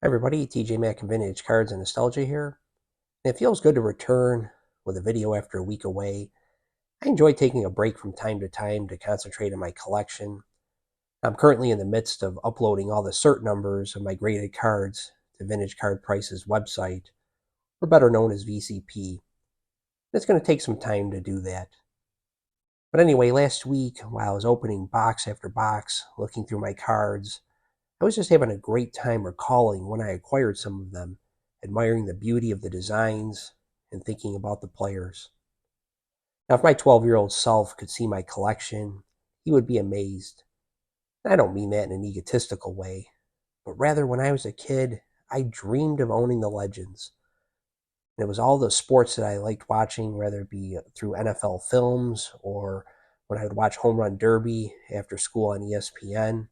Hi everybody, TJ Mack and Vintage Cards and Nostalgia here. It feels good to return with a video after a week away. I enjoy taking a break from time to time to concentrate on my collection. I'm currently in the midst of uploading all the cert numbers of my graded cards to Vintage Card Price's website, or better known as VCP. It's going to take some time to do that. But anyway, last week, while I was opening box after box, looking through my cards, I was just having a great time recalling when I acquired some of them, admiring the beauty of the designs, and thinking about the players. Now, if my 12-year-old self could see my collection, he would be amazed. And I don't mean that in an egotistical way, but rather when I was a kid, I dreamed of owning the legends. And it was all the sports that I liked watching, whether it be through NFL films or when I would watch Home Run Derby after school on ESPN.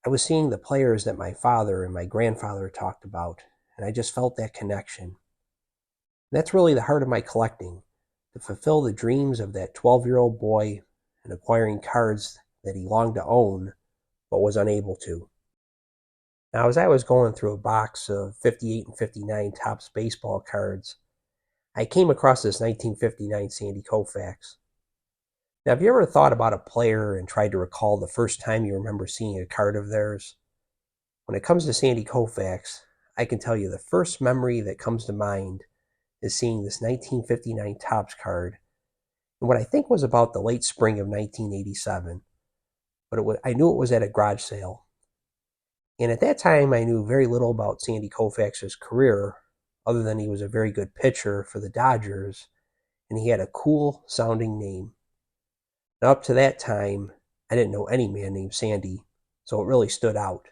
I was seeing the players that my father and my grandfather talked about, and I just felt that connection. And that's really the heart of my collecting, to fulfill the dreams of that 12-year-old boy and acquiring cards that he longed to own but was unable to. Now, as I was going through a box of 58 and 59 Topps baseball cards, I came across this 1959 Sandy Koufax. Now, have you ever thought about a player and tried to recall the first time you remember seeing a card of theirs? When it comes to Sandy Koufax, I can tell you the first memory that comes to mind is seeing this 1959 Topps card in what I think was about the late spring of 1987. But I knew it was at a garage sale. And at that time, I knew very little about Sandy Koufax's career, other than he was a very good pitcher for the Dodgers, and he had a cool sounding name. Now, up to that time, I didn't know any man named Sandy, so it really stood out.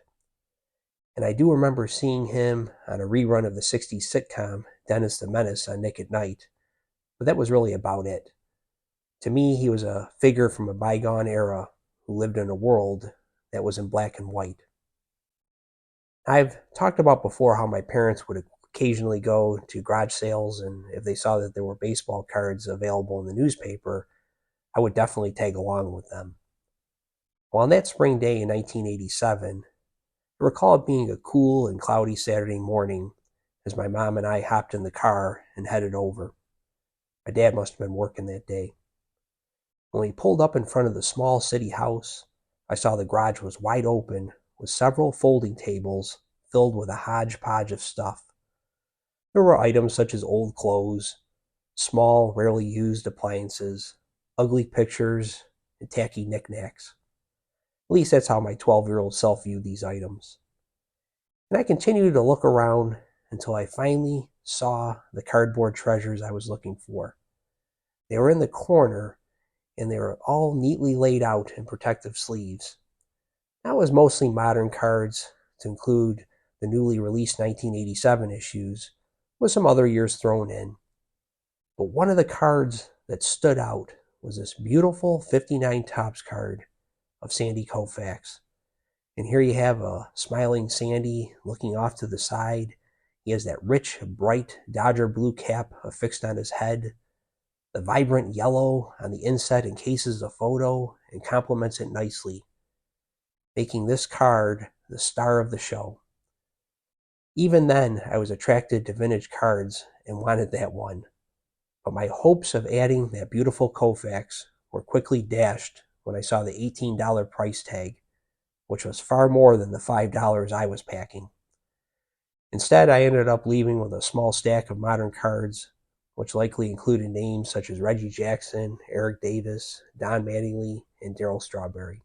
And I do remember seeing him on a rerun of the 60s sitcom Dennis the Menace on Nick at Night, but that was really about it. To me, he was a figure from a bygone era who lived in a world that was in black and white. I've talked about before how my parents would occasionally go to garage sales, and if they saw that there were baseball cards available in the newspaper, I would definitely tag along with them. Well, on that spring day in 1987, I recall it being a cool and cloudy Saturday morning as my mom and I hopped in the car and headed over. My dad must have been working that day. When we pulled up in front of the small city house, I saw the garage was wide open with several folding tables filled with a hodgepodge of stuff. There were items such as old clothes, small, rarely used appliances, ugly pictures, and tacky knickknacks. At least that's how my 12-year-old self viewed these items. And I continued to look around until I finally saw the cardboard treasures I was looking for. They were in the corner, and they were all neatly laid out in protective sleeves. That was mostly modern cards, to include the newly released 1987 issues, with some other years thrown in. But one of the cards that stood out was this beautiful 59 Topps card of Sandy Koufax. And here you have a smiling Sandy looking off to the side. He has that rich, bright Dodger blue cap affixed on his head. The vibrant yellow on the inset encases the photo and complements it nicely, making this card the star of the show. Even then, I was attracted to vintage cards and wanted that one. But my hopes of adding that beautiful Koufax were quickly dashed when I saw the $18 price tag, which was far more than the $5 I was packing. Instead, I ended up leaving with a small stack of modern cards, which likely included names such as Reggie Jackson, Eric Davis, Don Mattingly, and Darryl Strawberry.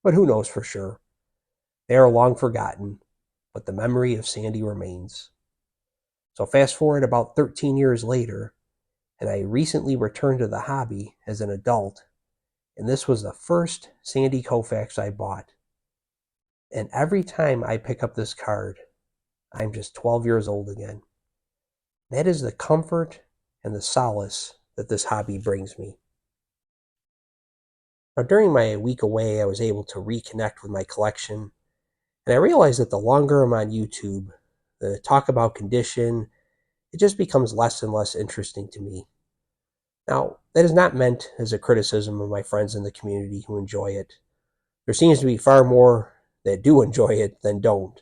But who knows for sure? They are long forgotten, but the memory of Sandy remains. So fast forward about 13 years later, and I recently returned to the hobby as an adult, and this was the first Sandy Koufax I bought. And every time I pick up this card, I'm just 12 years old again. That is the comfort and the solace that this hobby brings me. Now, during my week away, I was able to reconnect with my collection, and I realized that the longer I'm on YouTube, the talk about condition, it just becomes less and less interesting to me. Now, that is not meant as a criticism of my friends in the community who enjoy it. There seems to be far more that do enjoy it than don't.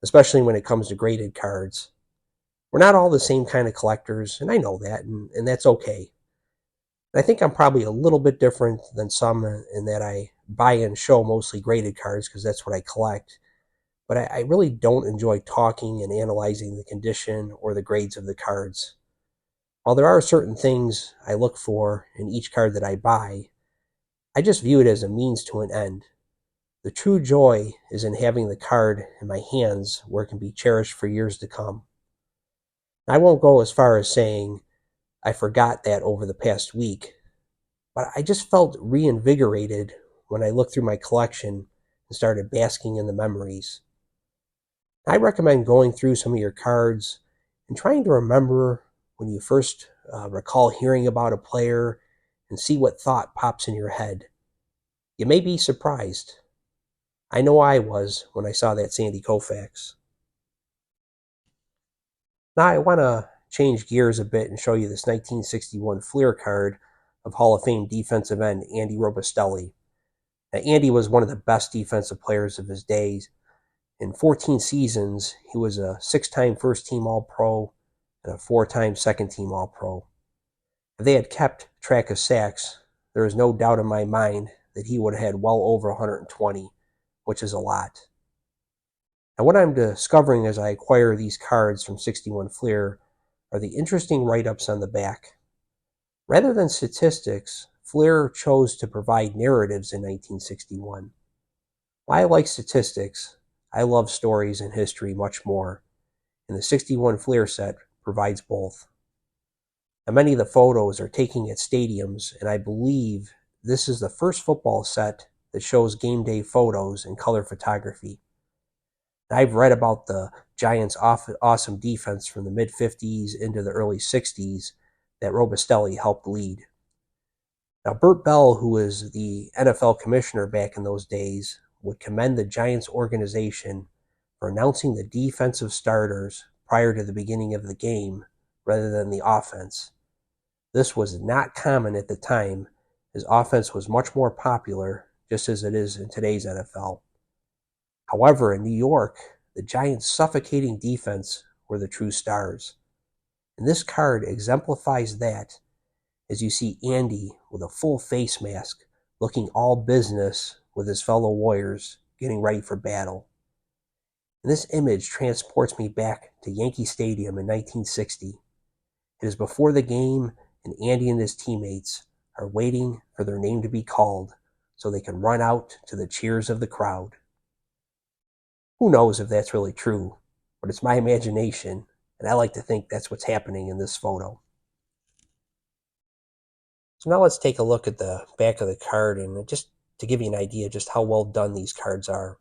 especially when it comes to graded cards. We're not all the same kind of collectors, and I know that, and that's okay. I think I'm probably a little bit different than some in that I buy and show mostly graded cards because that's what I collect. But I really don't enjoy talking and analyzing the condition or the grades of the cards. While there are certain things I look for in each card that I buy, I just view it as a means to an end. The true joy is in having the card in my hands where it can be cherished for years to come. I won't go as far as saying I forgot that over the past week, but I just felt reinvigorated when I looked through my collection and started basking in the memories. I recommend going through some of your cards and trying to remember when you first recall hearing about a player and see what thought pops in your head. You may be surprised. I know I was when I saw that Sandy Koufax. Now I want to change gears a bit and show you this 1961 Fleer card of Hall of Fame defensive end Andy Robustelli. Now, Andy was one of the best defensive players of his days. In 14 seasons, he was a 6-time first-team All-Pro and a 4-time second-team All-Pro. If they had kept track of sacks, there is no doubt in my mind that he would have had well over 120, which is a lot. And what I'm discovering as I acquire these cards from 61 Fleer are the interesting write-ups on the back. Rather than statistics, Fleer chose to provide narratives in 1961. While I like statistics, I love stories and history much more, and the 61 Fleer set provides both. Now, many of the photos are taken at stadiums, and I believe this is the first football set that shows game day photos and color photography. I've read about the Giants' awesome defense from the mid-50s into the early 60s that Robustelli helped lead. Now, Bert Bell, who was the NFL commissioner back in those days, would commend the Giants organization for announcing the defensive starters prior to the beginning of the game rather than the offense. This was not common at the time, as offense was much more popular, just as it is in today's NFL. However, in New York, the Giants' suffocating defense were the true stars. And this card exemplifies that, as you see Andy with a full face mask, looking all business with his fellow Warriors, getting ready for battle. And this image transports me back to Yankee Stadium in 1960. It is before the game, and Andy and his teammates are waiting for their name to be called so they can run out to the cheers of the crowd. Who knows if that's really true, but it's my imagination, and I like to think that's what's happening in this photo. So now let's take a look at the back of the card, and just to give you an idea just how well done these cards are.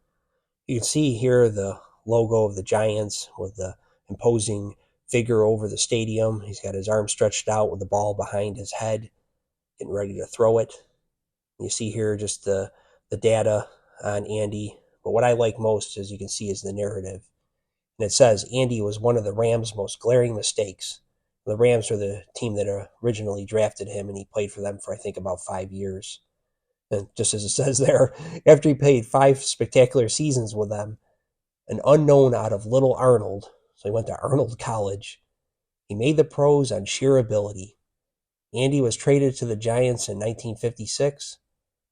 You can see here the logo of the Giants with the imposing figure over the stadium. He's got his arm stretched out with the ball behind his head, getting ready to throw it. You see here just the data on Andy. But what I like most, as you can see, is the narrative. And it says, Andy was one of the Rams' most glaring mistakes. The Rams are the team that originally drafted him, and he played for them for, I think, about 5 years. And just as it says there, after he played 5 spectacular seasons with them, an unknown out of Little Arnold, so he went to Arnold College, he made the pros on sheer ability. Andy was traded to the Giants in 1956,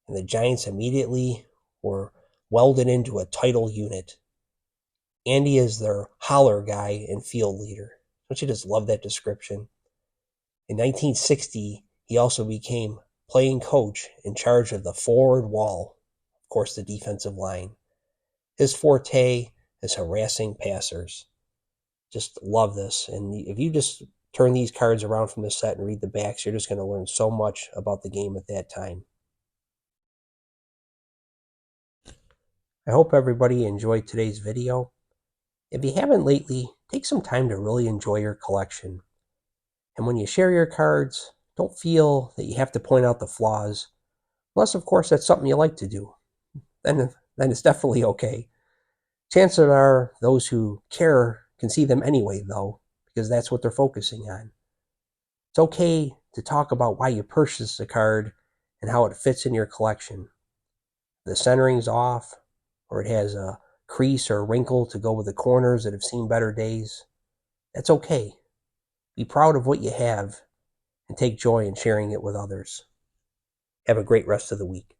and the Giants immediately were welded into a title unit. Andy is their holler guy and field leader. Don't you just love that description? In 1960, he also became playing coach in charge of the forward wall, of course, the defensive line. His forte is harassing passers. Just love this. And if you just turn these cards around from the set and read the backs, you're just going to learn so much about the game at that time. I hope everybody enjoyed today's video. If you haven't lately, take some time to really enjoy your collection. And when you share your cards, don't feel that you have to point out the flaws, unless of course that's something you like to do. Then it's definitely okay. Chances are those who care can see them anyway, though, because that's what they're focusing on. It's okay to talk about why you purchased the card and how it fits in your collection. The centering's off, or it has a crease or a wrinkle to go with the corners that have seen better days. That's okay. Be proud of what you have and take joy in sharing it with others. Have a great rest of the week.